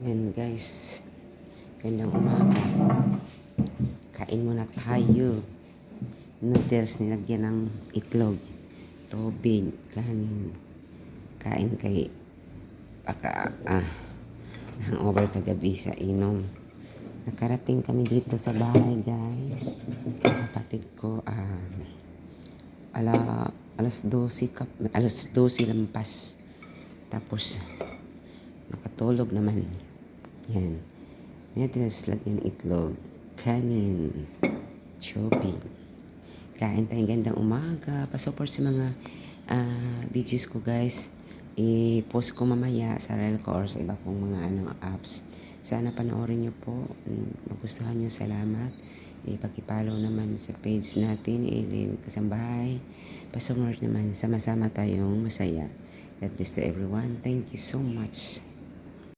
Yan guys, gandang umaga. Kain muna tayo. Noodles nilagyan ng itlog, tubig, kanin. Kain kay baka hangover kagabi sa inom. Nakarating kami dito sa bahay guys. Sa kapatid ko alas 12 lampas. Tapos nakatulog naman. Yan. Noodles, lagyan ng itlog, kanin, shopping. Kain tayong gandang umaga. Pasupport sa mga videos ko guys. I-post ko mamaya sa reel ko or sa iba kong mga apps. Sana panoorin nyo po. Magustuhan nyo. Salamat. Pag-follow naman sa page natin. Kasambahay. Pasupport naman. Sama-sama tayong masaya. God bless to everyone. Thank you so much.